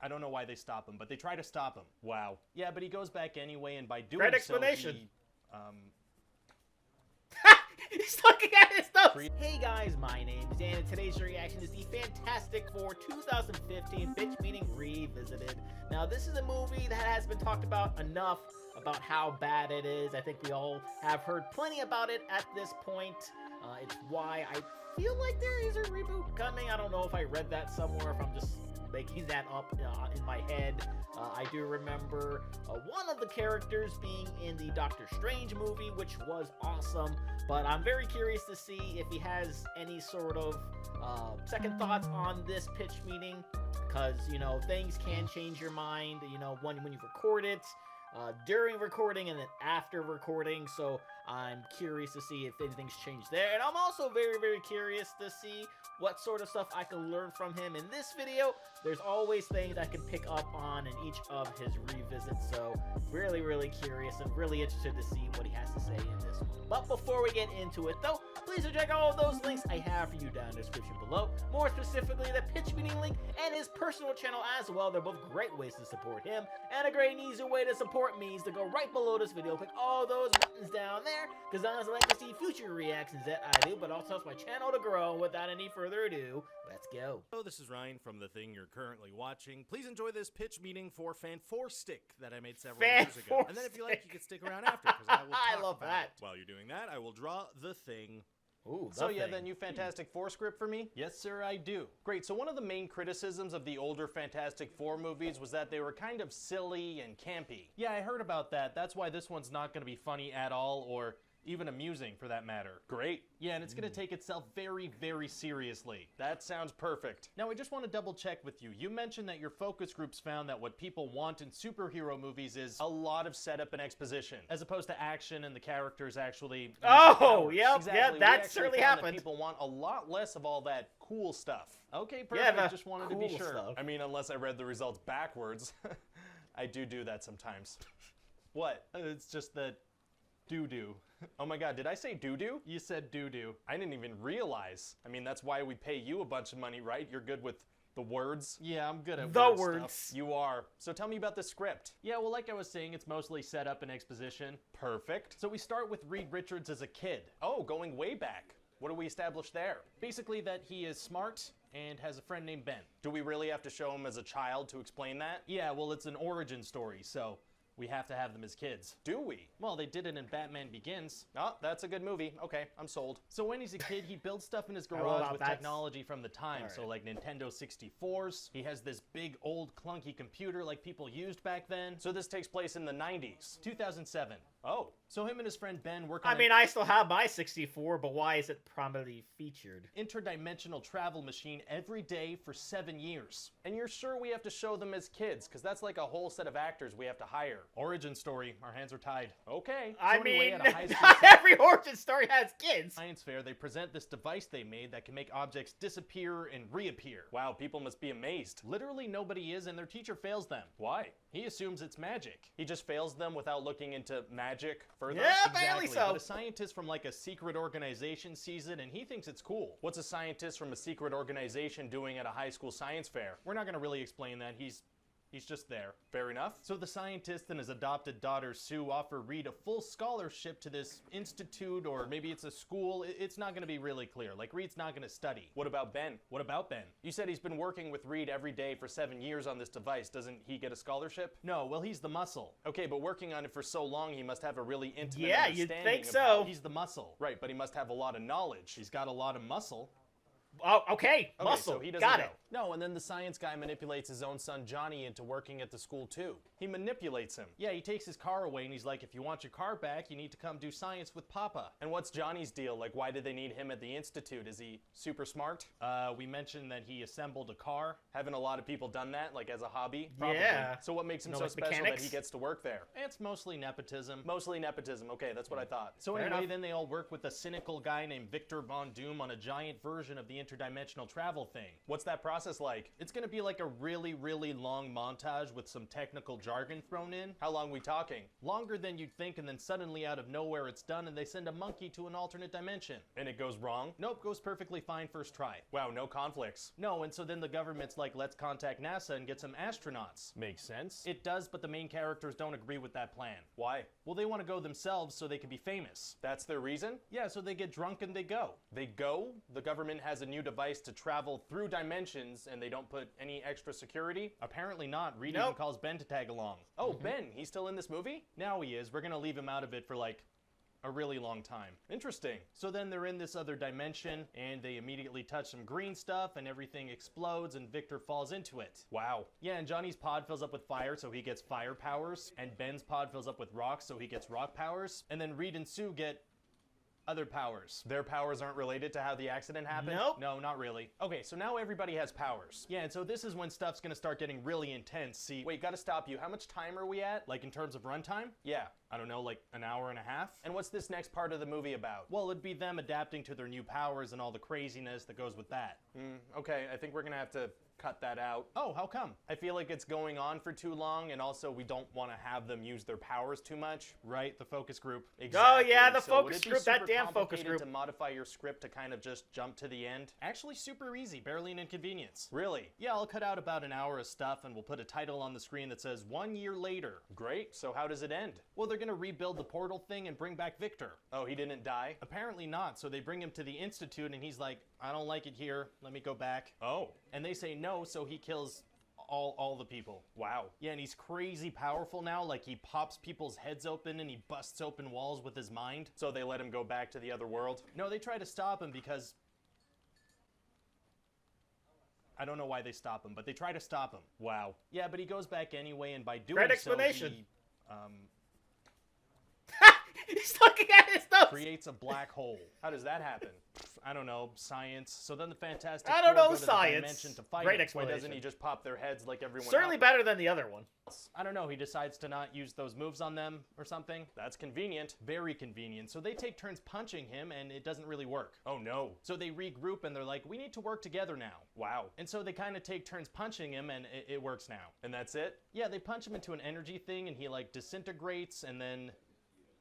I don't know why they stop him, but they try to stop him. Wow. Yeah, but he goes back anyway, and by doing Great so, explanation. he, He's looking at his notes. Hey guys, my name is Dan, and today's reaction is the Fantastic Four 2015 Bitch Meeting Revisited. Now, this is a movie that has been talked about enough about how bad it is. I think we all have heard plenty about it at this point. It's why I feel like there is a reboot coming. I don't know if I read that somewhere, if I'm just making that up in my head. I do remember one of the characters being in the Doctor Strange movie, which was awesome, but I'm very curious to see if he has any sort of second thoughts on this pitch meeting, because, you know, things can change your mind, you know, when you record it, during recording and then after recording, so I'm curious to see if anything's changed there. And I'm also very, very curious to see what sort of stuff I can learn from him in this video. There's always things I can pick up on in each of his revisits, so really, really curious and really interested to see what he has to say in this one. But before we get into it, though, please do check all of those links I have for you down in the description below. More specifically, the pitch meeting link and his personal channel as well. They're both great ways to support him, and a great and easy way to support me is to go right below this video, click all those buttons down there, because I also like to see future reactions that I do, but also helps my channel to grow. Without any further ado, let's go. Hello, this is Ryan from the thing you're currently watching. Please enjoy this pitch meeting for Fan4Stick that I made several years ago. And then if you like, you can stick around after, because I will talk I love about that. it. While you're doing that, I will draw the thing. Ooh, So yeah, then you Fantastic Four script for me? Yes, sir, I do. Great, so one of the main criticisms of the older Fantastic Four movies was that they were kind of silly and campy. Yeah, I heard about that. That's why this one's not going to be funny at all, or even amusing for that matter. Great. Yeah, and it's going to take itself very, very seriously. That sounds perfect. Now, I just want to double check with you. You mentioned that your focus groups found that what people want in superhero movies is a lot of setup and exposition, as opposed to action and the characters actually... Oh, yep, exactly. yeah, We that actually certainly found that happened. people want a lot less of all that cool stuff. Okay, Yeah, perfect. Just wanted to be cool sure. stuff. I mean, unless I read the results backwards. I do that sometimes. What? It's just that doo-doo. Oh my god, did I say doo-doo? You said doo-doo. I didn't even realize. I mean, that's why we pay you a bunch of money, right? You're good with the words? Yeah, I'm good at The word words. stuff. You are. So tell me about the script. Yeah, well, like I was saying, it's mostly setup and exposition. Perfect. So we start with Reed Richards as a kid. Oh, going way back. What do we establish there? Basically that he is smart and has a friend named Ben. Do we really have to show him as a child to explain that? Yeah, well, it's an origin story, so we have to have them as kids. Do we? Well, they did it in Batman Begins. Oh, that's a good movie. Okay, I'm sold. So when he's a kid, he builds stuff in his garage with technology from the time. Right. So like Nintendo 64s. He has this big, old, clunky computer like people used back then. So this takes place in the 90s. 2007. Oh, so him and his friend Ben work on I still have my 64, but why is it prominently featured? Interdimensional travel machine every day for 7 years. And you're sure we have to show them as kids, because that's like a whole set of actors we have to hire. Origin story, our hands are tied. Okay. I So mean, anyway, at a high school not every origin story has kids. science fair, they present this device they made that can make objects disappear and reappear. Wow, people must be amazed. Literally nobody is, and their teacher fails them. Why? He assumes it's magic. He just fails them without looking into magic further. Yeah, exactly. apparently so. But a scientist from like a secret organization sees it, and he thinks it's cool. What's a scientist from a secret organization doing at a high school science fair? We're not gonna really explain that. He's just there. Fair enough. So the scientist and his adopted daughter, Sue, offer Reed a full scholarship to this institute, or maybe it's a school. It's not going to be really clear. Like, Reed's not going to study. What about Ben? What about Ben? You said he's been working with Reed every day for 7 years on this device. Doesn't he get a scholarship? No, well, he's the muscle. Okay, but working on it for so long, he must have a really intimate understanding. You'd think of so. how he's the muscle. Right, but he must have a lot of knowledge. He's got a lot of muscle. Oh, okay, muscle. So he doesn't Got know. it. No, and then the science guy manipulates his own son Johnny into working at the school too. He manipulates him. Yeah, he takes his car away and he's like, if you want your car back, you need to come do science with Papa. And what's Johnny's deal? Like, why did they need him at the institute? Is he super smart? We mentioned that he assembled a car. Haven't a lot of people done that, like as a hobby? Probably. Yeah. So what makes him so like special mechanics? that he gets to work there? It's mostly nepotism. Mostly nepotism. Okay, that's what I thought. So Fair anyway, enough. then they all work with a cynical guy named Victor Von Doom on a giant version of the interdimensional travel thing. What's that process like? It's gonna be like a really, really long montage with some technical jargon thrown in. How long we talking? Longer than you'd think, and then suddenly out of nowhere it's done and they send a monkey to an alternate dimension. And it goes wrong? Nope, goes perfectly fine first try. Wow, no conflicts. No, and so then the government's like, let's contact NASA and get some astronauts. Makes sense. It does, but the main characters don't agree with that plan. Why? Well, they want to go themselves so they can be famous. That's their reason? Yeah, so they get drunk and they go. They go? The government has a new device to travel through dimensions and they don't put any extra security? Apparently not. Reed even calls Ben to tag along. Oh, Ben, he's still in this movie? Now he is. We're gonna leave him out of it for like a really long time. Interesting. So then they're in this other dimension and they immediately touch some green stuff and everything explodes and Victor falls into it. Wow. Yeah, and Johnny's pod fills up with fire so he gets fire powers, and Ben's pod fills up with rocks so he gets rock powers, and then Reed and Sue get other powers. Their powers aren't related to how the accident happened? Nope. No, not really. Okay, so now everybody has powers. Yeah, and so this is when stuff's gonna start getting really intense. See, wait, gotta stop you. How much time are we at? Like in terms of runtime? Yeah, I don't know, like an hour and a half? And what's this next part of the movie about? Well, it'd be them adapting to their new powers and all the craziness that goes with that. Okay, I think we're gonna have to cut that out. Oh, how come? I feel like it's going on for too long, and also we don't want to have them use their powers too much. Right, the focus group. Exactly. Oh yeah, the focus group, that damn focus group. To modify your script to kind of just jump to the end? Actually super easy, barely an inconvenience. Really? Yeah, I'll cut out about an hour of stuff and we'll put a title on the screen that says 1 year later. Great, so how does it end? Well, they're gonna rebuild the portal thing and bring back Victor. Oh, he didn't die? Apparently not, so they bring him to the Institute and he's like, I don't like it here, let me go back. Oh. And they say no, so he kills all the people. Wow. Yeah, and he's crazy powerful now, like he pops people's heads open and he busts open walls with his mind. So they let him go back to the other world? No, they try to stop him because I don't know why they stop him, but they try to stop him. Wow. Yeah, but he goes back anyway, and by doing so, he, he's looking at his stuff. Creates a black hole. How does that happen? I don't know, science. So then the Fantastic Four go to the dimension to fight him. Why doesn't he just pop their heads like everyone else? Certainly better than the other one. I don't know, he decides to not use those moves on them or something. That's convenient. Very convenient. So they take turns punching him and it doesn't really work. Oh no. So they regroup and they're like, we need to work together now. Wow. And so they kind of take turns punching him and it works now. And that's it? Yeah, they punch him into an energy thing and he like disintegrates and then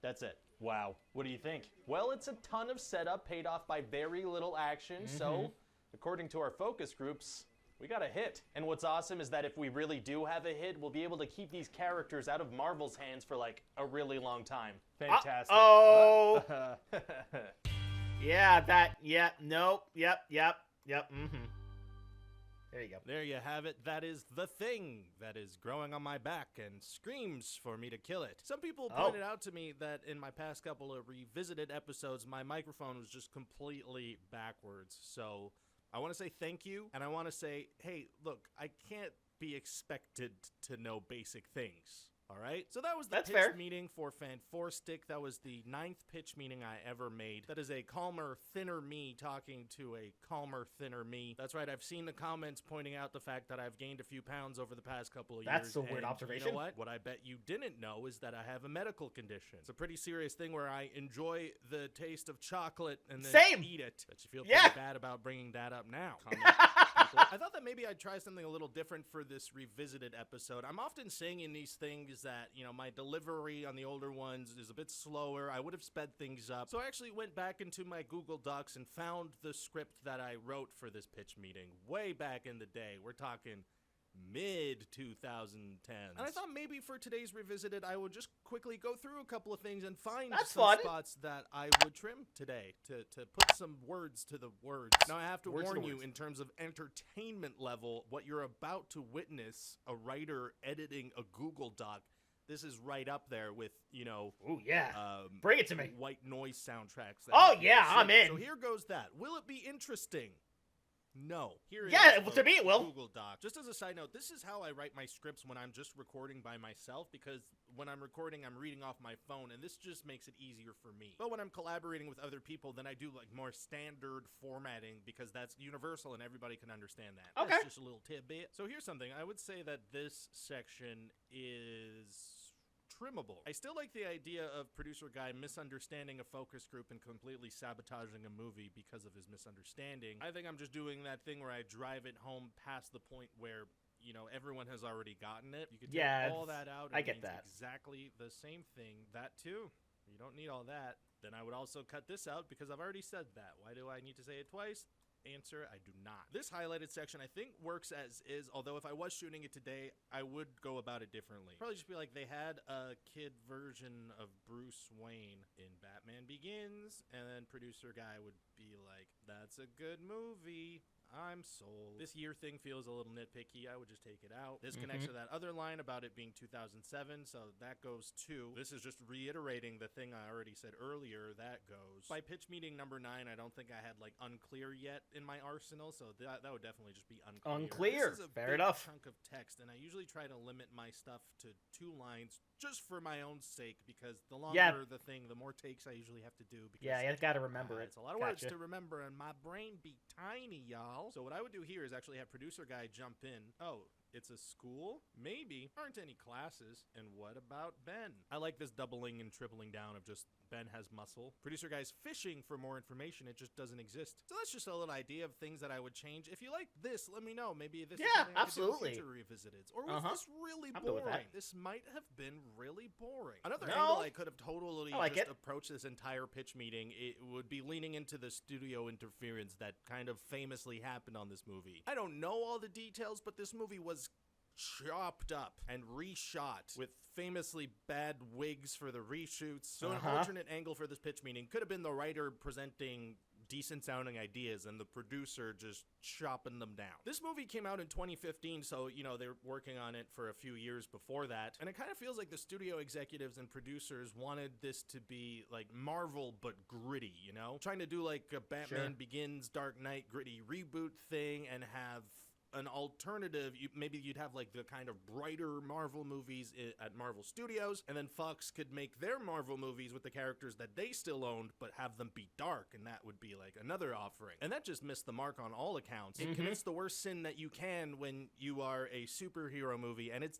that's it. Wow. What do you think? Well, it's a ton of setup paid off by very little action, so according to our focus groups, we got a hit. And what's awesome is that if we really do have a hit, we'll be able to keep these characters out of Marvel's hands for like a really long time. Fantastic. Oh. Yeah, nope, yep. There you go. There you have it. That is the thing that is growing on my back and screams for me to kill it. Some people pointed out to me that in my past couple of revisited episodes, my microphone was just completely backwards. So I want to say thank you, and I want to say, hey, look, I can't be expected to know basic things. All right, so that was the pitch meeting for Fan 4 Stick. That was the 9th pitch meeting I ever made. That is a calmer, thinner me talking to a calmer, thinner me. That's right, I've seen the comments pointing out the fact that I've gained a few pounds over the past couple of years. That's a weird observation. You know what? What I bet you didn't know is that I have a medical condition. It's a pretty serious thing where I enjoy the taste of chocolate and then eat it. Bet you feel pretty bad about bringing that up now. I thought that maybe I'd try something a little different for this revisited episode. I'm often saying in these things that, you know, my delivery on the older ones is a bit slower. I would have sped things up. So I actually went back into my Google Docs and found the script that I wrote for this pitch meeting way back in the day. We're talking mid-2010s. And I thought maybe for today's revisited, I would just quickly go through a couple of things and find some spots that I would trim today to put some words to the words. Now, I have to warn you, in terms of entertainment level, what you're about to witness, a writer editing a Google Doc, this is right up there with, you know... Ooh, yeah. Bring it to me. White noise soundtracks. I'm in. So here goes that. Will it be interesting? No. Here it is. To me it will. Google Doc. Just as a side note, this is how I write my scripts when I'm just recording by myself, because when I'm recording, I'm reading off my phone, and this just makes it easier for me. But when I'm collaborating with other people, then I do like more standard formatting, because that's universal and everybody can understand that. Okay. That's just a little tidbit. So here's something. I would say that this section is trimmable. I still like the idea of producer guy misunderstanding a focus group and completely sabotaging a movie because of his misunderstanding. I think I'm just doing that thing where I drive it home past the point where, you know, everyone has already gotten it. You could take all that out. I get that. Exactly the same thing. That too. You don't need all that. Then I would also cut this out because I've already said that. Why do I need to say it twice? Answer, I do not. This highlighted section I think works as is, although if I was shooting it today, I would go about it differently. Probably just be like, they had a kid version of Bruce Wayne in Batman Begins, and then producer guy would be like, that's a good movie. I'm sold. This year thing feels a little nitpicky. I would just take it out. This connects to that other line about it being 2007, so that goes too. This is just reiterating the thing I already said earlier. That goes. By pitch meeting number 9, I don't think I had like unclear yet in my arsenal, so that would definitely just be unclear. Unclear. This is a Fair big enough. chunk of text, and I usually try to limit my stuff to 2 lines just for my own sake, because the longer the thing, the more takes I usually have to do. Because, you gotta remember it. It's a lot of words to remember, and my brain be tiny, y'all. So what I would do here is actually have producer guy jump in. Oh, it's a school? Maybe. Aren't any classes. And what about Ben? I like this doubling and tripling down of just Ben has muscle. Producer guy's fishing for more information. It just doesn't exist. So that's just a little idea of things that I would change. If you like this, let me know. Maybe this is something absolutely. I could do in future revisited. Or was this really boring? This might have been really boring. Another angle I could have totally approached this entire pitch meeting, it would be leaning into the studio interference that kind of famously happened on this movie. I don't know all the details, but this movie was chopped up and reshot with famously bad wigs for the reshoots. So an alternate angle for this pitch meeting could have been the writer presenting decent sounding ideas and the producer just chopping them down. This movie came out in 2015, so, you know, they're working on it for a few years before that, and it kind of feels like the studio executives and producers wanted this to be like Marvel but gritty, you know? Trying to do like a Batman Begins, Dark Knight gritty reboot thing and have an alternative. Maybe you'd have like the kind of brighter Marvel movies at Marvel Studios, and then Fox could make their Marvel movies with the characters that they still owned, but have them be dark, and that would be like another offering. And that just missed the mark on all accounts. It commits the worst sin that you can when you are a superhero movie, and it's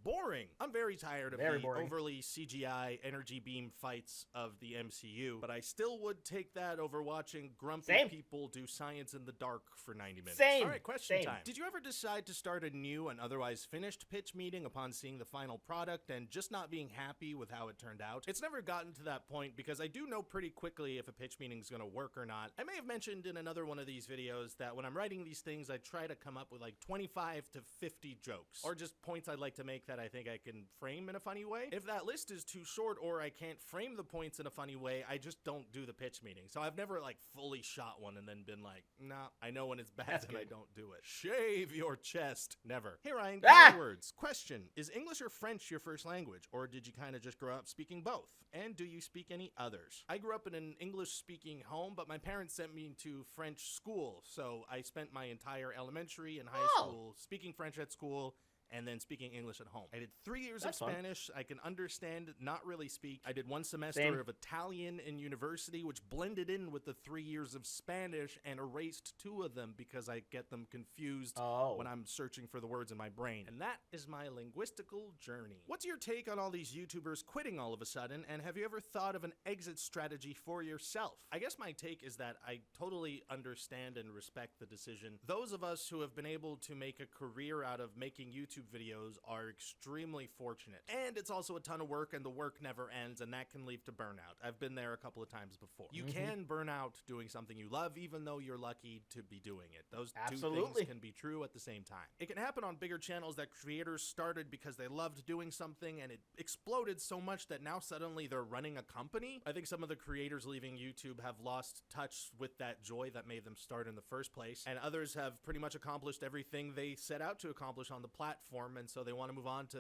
boring. I'm very tired of the overly CGI energy beam fights of the MCU, but I still would take that over watching grumpy people do science in the dark for 90 minutes. All right, question time. Did you ever decide to start a new and otherwise finished pitch meeting upon seeing the final product and just not being happy with how it turned out? It's never gotten to that point because I do know pretty quickly if a pitch meeting is going to work or not. I may have mentioned in another one of these videos that when I'm writing these things, I try to come up with like 25 to 50 jokes or just points I'd like to make that I think I can frame in a funny way. If that list is too short or I can't frame the points in a funny way, I just don't do the pitch meeting. So I've never like fully shot one and then been like, nah, I know when it's bad and I don't do it. Shave your chest. Never. Hey Ryan, words. Question, is English or French your first language, or did you kind of just grow up speaking both? And do you speak any others? I grew up in an English-speaking home, but my parents sent me to French school, so I spent my entire elementary and high school speaking French at school and then speaking English at home. I did 3 years of Spanish. I can understand, not really speak. I did 1 semester of Italian in university, which blended in with the 3 years of Spanish and erased 2 of them because I get them confused when I'm searching for the words in my brain. And that is my linguistical journey. What's your take on all these YouTubers quitting all of a sudden, and have you ever thought of an exit strategy for yourself? I guess my take is that I totally understand and respect the decision. Those of us who have been able to make a career out of making YouTube videos are extremely fortunate. And it's also a ton of work, and the work never ends, and that can lead to burnout. I've been there a couple of times before. You can burn out doing something you love, even though you're lucky to be doing it. Those two things can be true at the same time. It can happen on bigger channels that creators started because they loved doing something, and it exploded so much that now suddenly they're running a company. I think some of the creators leaving YouTube have lost touch with that joy that made them start in the first place, and others have pretty much accomplished everything they set out to accomplish on the platform, and so they want to move on to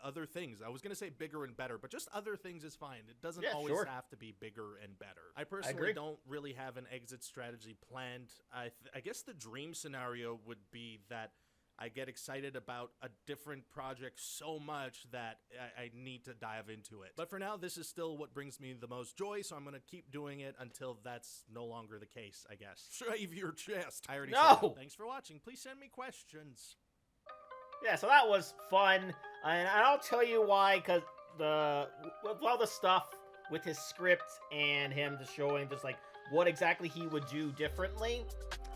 other things. I was going to say bigger and better, but just other things is fine. It doesn't always have to be bigger and better. I personally don't really have an exit strategy planned. I guess the dream scenario would be that I get excited about a different project so much that I need to dive into it. But for now, this is still what brings me the most joy, so I'm going to keep doing it until that's no longer the case, I guess. Shave your chest. I already said that. Thanks for watching. Please send me questions. Yeah, so that was fun, and I'll tell you why, because all the stuff with his script and him just showing just like what exactly he would do differently.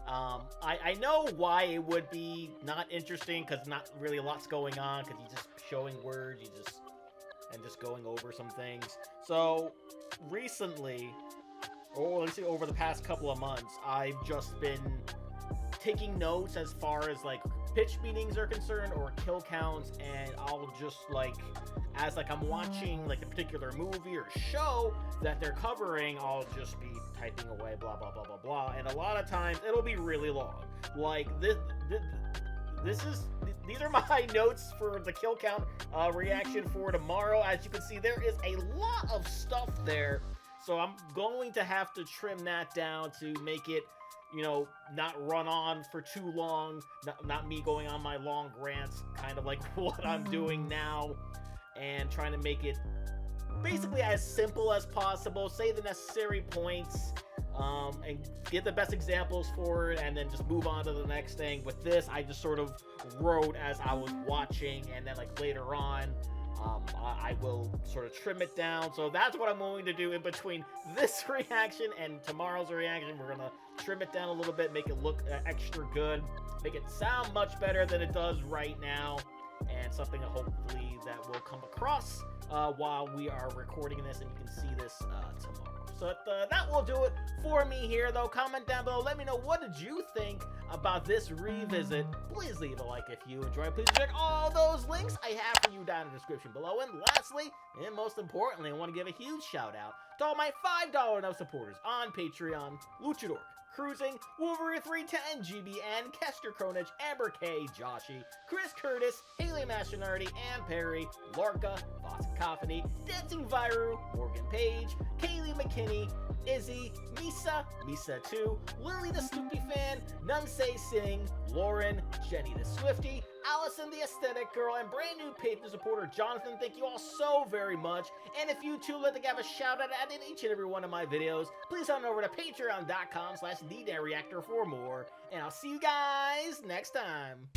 I know why it would be not interesting, because not really a lot's going on, because he's just showing words, and just going over some things. So recently, or let's say over the past couple of months, I've just been taking notes as far as like pitch meetings are concerned or kill counts, and I'll just like, as like I'm watching like a particular movie or show that they're covering, I'll just be typing away blah blah blah blah blah, and a lot of times it'll be really long. Like these are my notes for the kill count reaction for tomorrow. As you can see, there is a lot of stuff there, so I'm going to have to trim that down to make it, you know, not run on for too long, not me going on my long rants, kind of like what I'm doing now, and trying to make it basically as simple as possible, say the necessary points, and get the best examples for it, and then just move on to the next thing. With this, I just sort of wrote as I was watching, and then like later on, I will sort of trim it down. So that's what I'm going to do in between this reaction and tomorrow's reaction. We're gonna trim it down a little bit, make it look extra good, make it sound much better than it does right now, and something that hopefully that will come across while we are recording this, and you can see this tomorrow. So that will do it for me here, though. Comment down below, let me know, what did you think about this revisit? Please leave a like if you enjoyed. Please check all those links I have for you down in the description below. And lastly, and most importantly, I want to give a huge shout out to all my $5 and up supporters on Patreon: Luchador, Cruising, Wolverine 310, GBN, Kester Kronich, Amber K, Joshy, Chris Curtis, Haley Mastronardi, Ann Perry, Lorca, Fox Cacophony, Dancing Viru, Morgan Page, Kaylee McKinney, Izzy, Misa 2, Lily the Snoopy Fan, Nunsay Singh, Lauren, Jenny the Swifty, Allison the Aesthetic Girl, and brand new Patreon supporter Jonathan. Thank you all so very much. And if you too would like to have a shout out in each and every one of my videos, please head on over to patreon.com/TheDanReactor for more. And I'll see you guys next time.